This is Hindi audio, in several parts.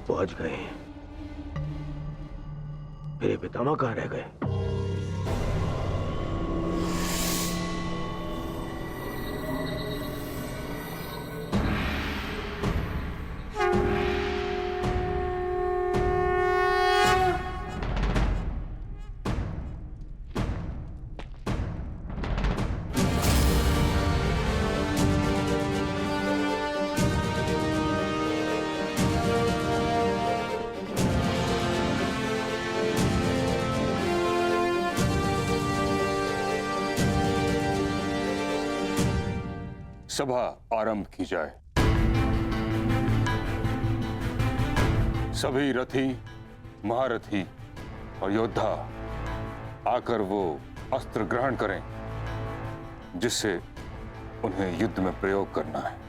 पहुंच गए। मेरे पितामह कहाँ रह गए? सभा आरंभ की जाए। सभी रथी, महारथी और योद्धा आकर वो अस्त्र ग्रहण करें जिससे उन्हें युद्ध में प्रयोग करना है।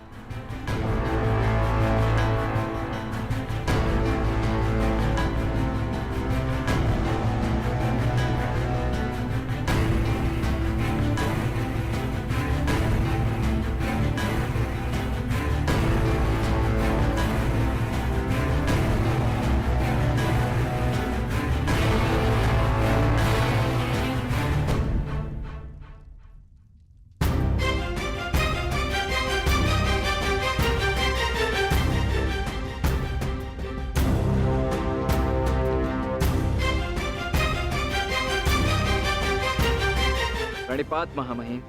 प्रणिपात महामहिम।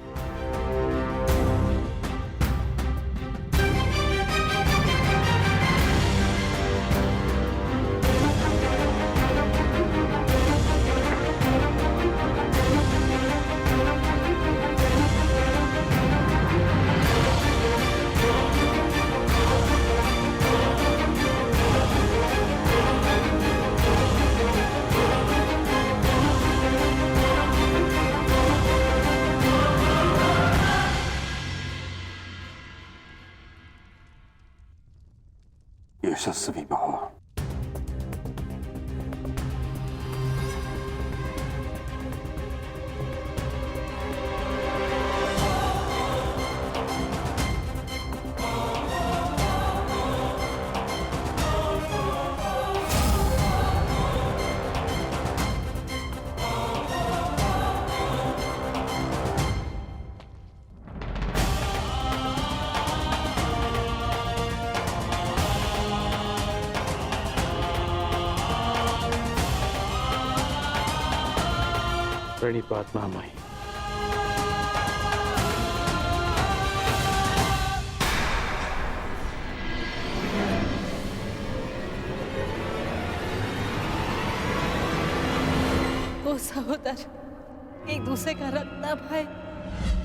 यशस्वी भव। प्रणिपात महामहिम। वो सहोदर एक दूसरे का रक्त ना भाई,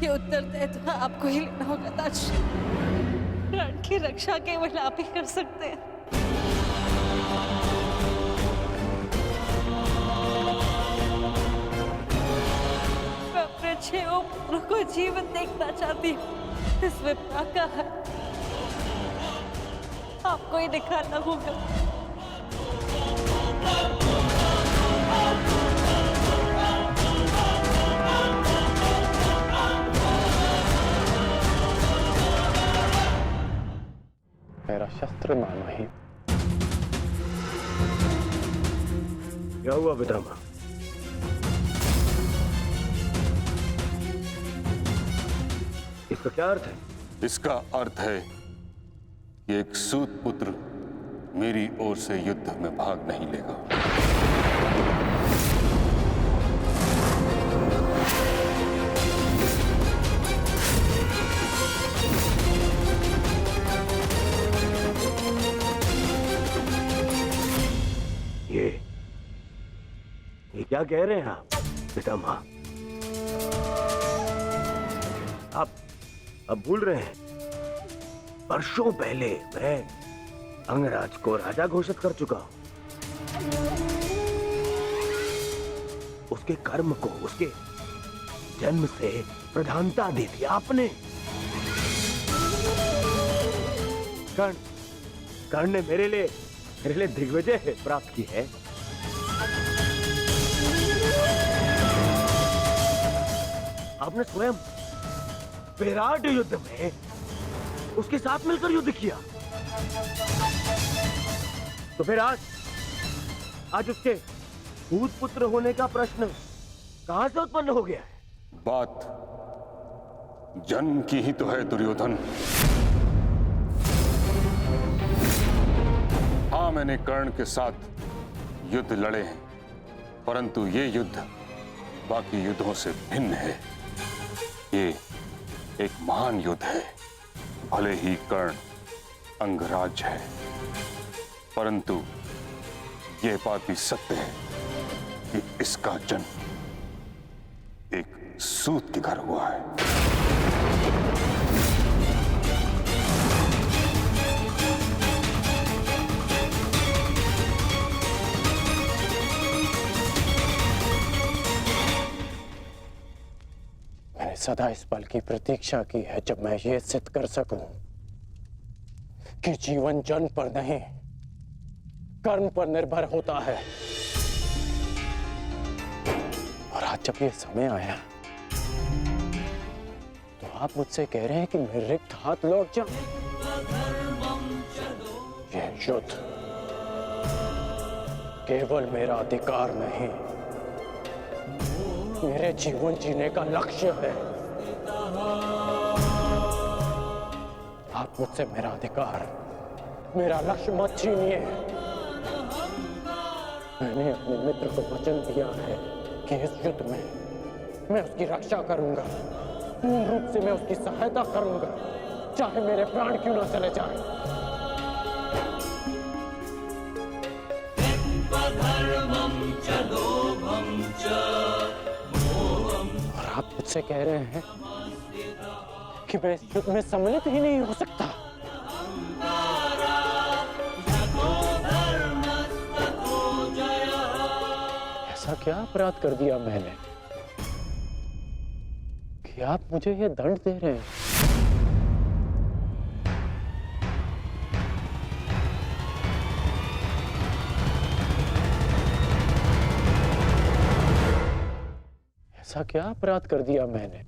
ये उत्तरदायित्व आपको ही लेना होगा ताज। रण की रक्षा केवल आप ही कर सकते हैं। मैं अपने 6 पुत्रों को जीवित देखना चाहती हूँ। इस विपदा का है आपको ही दिखाना होगा। मेरा शस्त्र महामहिम। क्या हुआ पितामह? इसका क्या अर्थ है? इसका अर्थ है कि एक सूत पुत्र मेरी ओर से युद्ध में भाग नहीं लेगा। ये क्या कह रहे हैं आप पितामह? आप अब भूल रहे हैं, वर्षों पहले मैं अंगराज को राजा घोषित कर चुका हूं। उसके कर्म को, उसके जन्म से प्रधानता दी थी आपने। कर्ण ने मेरे लिए दिग्विजय प्राप्त की है। आपने स्वयं विराट युद्ध में उसके साथ मिलकर युद्ध किया। तो फिर आज उसके भूत पुत्र होने का प्रश्न कहां से उत्पन्न हो गया है? बात जन्म की ही तो है दुर्योधन। हाँ, मैंने कर्ण के साथ युद्ध लड़े हैं, परंतु ये युद्ध बाकी युद्धों से भिन्न है। ये एक महान युद्ध है। भले ही कर्ण अंगराज है, परंतु यह बात भी सत्य है कि इसका जन्म एक सूत के घर हुआ है। मैंने सदा इस पल की प्रतीक्षा की है जब मैं ये सिद्ध कर सकूं कि जीवन जन्म पर नहीं, कर्म पर निर्भर होता है। और आज जब ये समय आया तो आप मुझसे कह रहे हैं कि मैं रिक्त हाथ लौट जाऊं। ये युद्ध केवल मेरा अधिकार नहीं, मेरे जीवन जीने का लक्ष्य है। आप मुझसे मेरा अधिकार, मेरा लक्ष्य मत छीनिए। मैंने अपने मित्र को वचन दिया है कि इस युद्ध में मैं उसकी रक्षा करूंगा, पूर्ण रूप से मैं उसकी सहायता करूंगा, चाहे मेरे प्राण क्यों ना चले जाएं। और आप मुझसे कह रहे हैं कि मैं इस युद्ध में सम्मिलित ही नहीं हो सकता। ऐसा क्या अपराध कर दिया मैंने कि आप मुझे ये दंड दे रहे हैं? ऐसा क्या अपराध कर दिया मैंने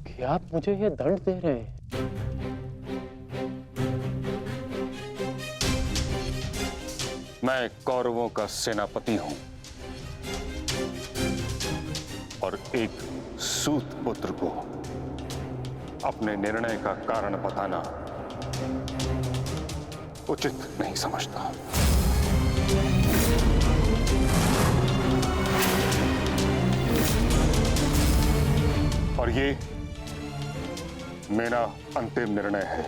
कि आप मुझे ये दंड दे रहे हैं? मैं कौरवों का सेनापति हूं और एक सूत पुत्र को अपने निर्णय का कारण बताना उचित नहीं समझता। और ये मेरा अंतिम निर्णय है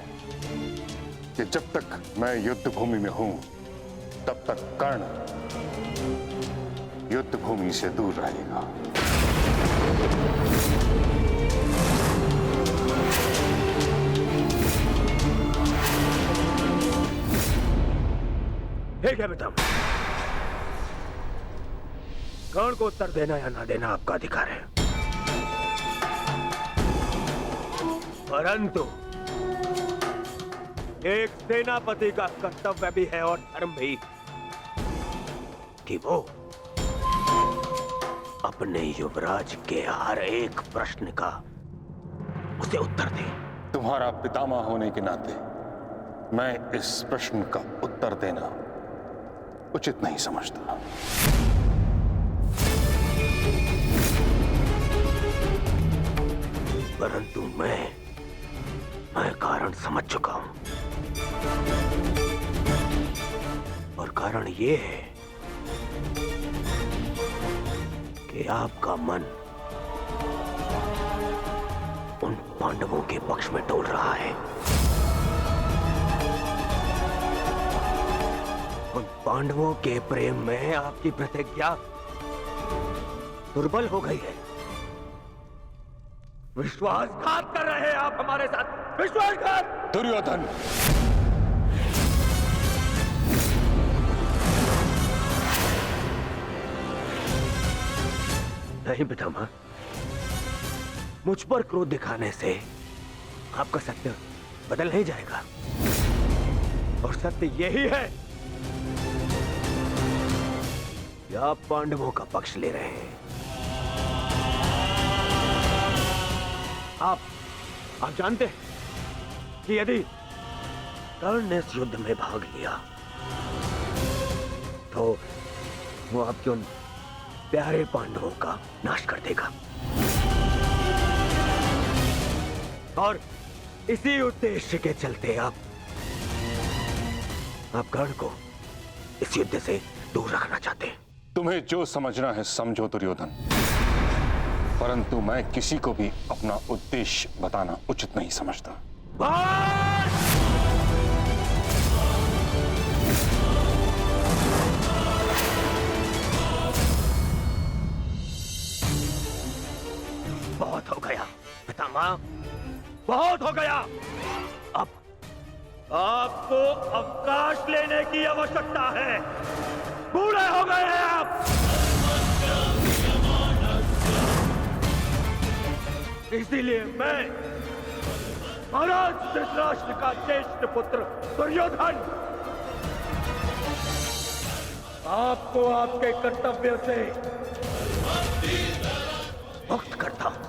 कि जब तक मैं युद्ध भूमि में हूं तब तक कर्ण युद्ध भूमि से दूर रहेगा। ठीक है बेटा, कर्ण को उत्तर देना या ना देना आपका अधिकार है, परंतु एक सेनापति का कर्तव्य भी है और धर्म भी कि वो अपने युवराज के हर एक प्रश्न का उसे उत्तर दे। तुम्हारा पितामह होने के नाते मैं इस प्रश्न का उत्तर देना उचित नहीं समझता। परंतु मैं कारण समझ चुका हूं, और कारण ये है कि आपका मन उन पांडवों के पक्ष में डोल रहा है। उन पांडवों के प्रेम में आपकी प्रतिज्ञा दुर्बल हो गई है। विश्वासघात कर रहे हैं आप हमारे साथ, विश्वासघात। दुर्योधन, नहीं पितामह, मुझ पर क्रोध दिखाने से आपका सत्य बदल नहीं जाएगा, और सत्य यही है कि आप पांडवों का पक्ष ले रहे हैं। आप जानते हैं कि कर्ण ने इस युद्ध में भाग लिया तो वो आपके उन प्यारे पांडवों का नाश कर देगा। और इसी उद्देश्य के चलते आप कर्ण को इस युद्ध से दूर रखना चाहते हैं। तुम्हें जो समझना है समझो दुर्योधन, परंतु मैं किसी को भी अपना उद्देश्य बताना उचित नहीं समझता। बहुत हो गया पितामह, बहुत हो गया। अब आपको अवकाश लेने की आवश्यकता है। बूढ़े हो गए हैं आप। इसीलिए मैं महाराज धृतराष्ट्र का ज्येष्ठ पुत्र दुर्योधन आपको आपके कर्तव्य से मुक्त करता हूं।